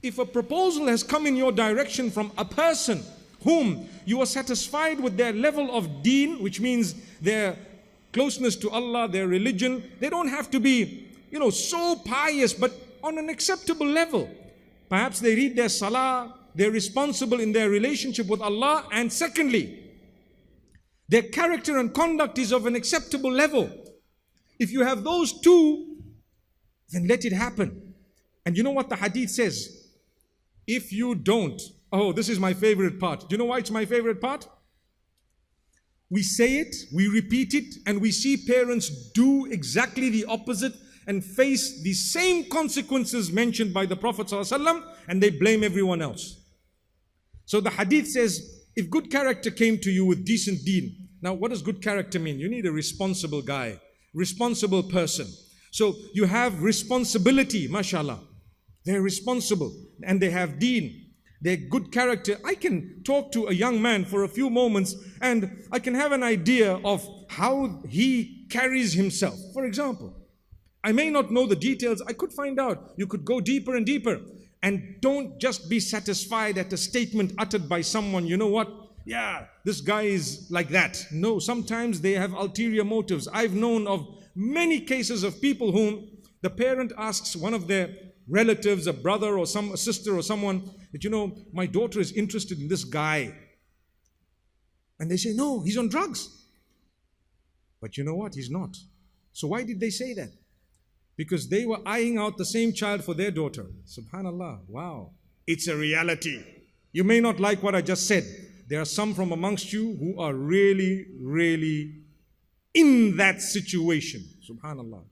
If a proposal has come in your direction from a person whom you are satisfied with their level of deen, which means their closeness to Allah, their religion, they don't have to be, so pious, but on an acceptable level. Perhaps they read their salah, they're responsible in their relationship with Allah, and secondly, their character and conduct is of an acceptable level. If you have those two, then let it happen. And you know what the hadith says? If you don't, oh, this is my favorite part. Do you know why it's my favorite part? We say it, we repeat it, and we see parents do exactly the opposite and face the same consequences mentioned by the Prophet ﷺ, and they blame everyone else. So the hadith says, if good character came to you with decent deen. Now, what does good character mean? You need a responsible guy, responsible person. So you have responsibility, mashallah. They're responsible and they have deen. They're good character. I can talk to a young man for a few moments and I can have an idea of how he carries himself. For example, I may not know the details. I could find out. You could go deeper and deeper. And don't just be satisfied at a statement uttered by someone, you know what? Yeah, this guy is like that. No, sometimes they have ulterior motives. I've known of many cases of people whom the parent asks one of their relatives, a brother or a sister or someone, that, my daughter is interested in this guy. And they say, no, he's on drugs. But you know what? He's not. So why did they say that? Because they were eyeing out the same child for their daughter. Subhanallah. Wow. It's a reality. You may not like what I just said. There are some from amongst you who are really, really in that situation. Subhanallah.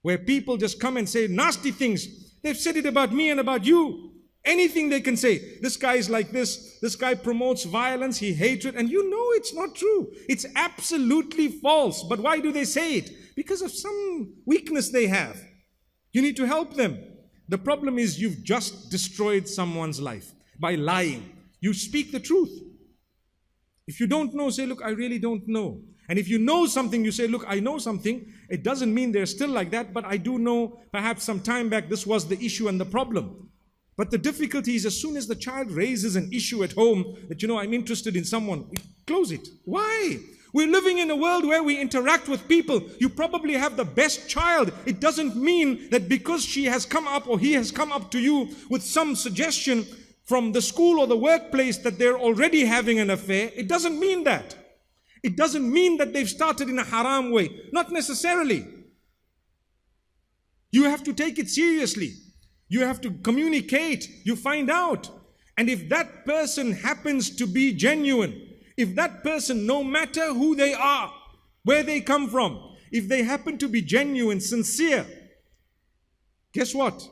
Where people just come and say nasty things. They've said it about me and about you. Anything they can say. This guy is like this. This guy promotes violence. He hatred. And you know it's not true. It's absolutely false. But why do they say it? Because of some weakness they have. You need to help them. The problem is you've just destroyed someone's life by lying. You speak the truth. If you don't know, say, look, I really don't know. And if you know something, you say, look, I know something. It doesn't mean they're still like that, but I do know perhaps some time back this was the issue and the problem. But the difficulty is as soon as the child raises an issue at home that, I'm interested in someone, close it. Why? We're living in a world where we interact with people. You probably have the best child. It doesn't mean that because she has come up or he has come up to you with some suggestion from the school or the workplace that they're already having an affair. It doesn't mean that. It doesn't mean that they've started in a haram way. Not necessarily. You have to take it seriously. You have to communicate. You find out. And if that person happens to be genuine, if that person, no matter who they are, where they come from, if they happen to be genuine, sincere, guess what?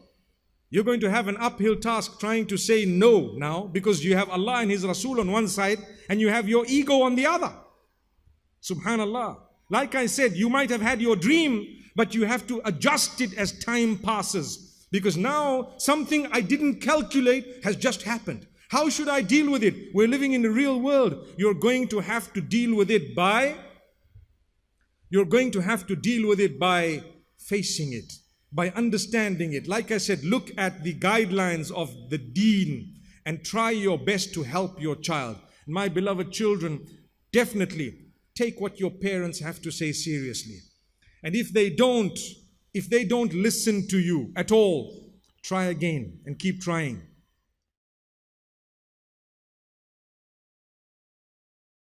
You're going to have an uphill task trying to say no now because you have Allah and His Rasul on one side and you have your ego on the other. Subhanallah. Like I said, you might have had your dream, but you have to adjust it as time passes. Because now something I didn't calculate has just happened. How should I deal with it? We're living in the real world. You're going to have to deal with it by facing it, by understanding it. Like I said, look at the guidelines of the deen and try your best to help your child. My beloved children, definitely take what your parents have to say seriously. And if they don't listen to you at all, try again and keep trying.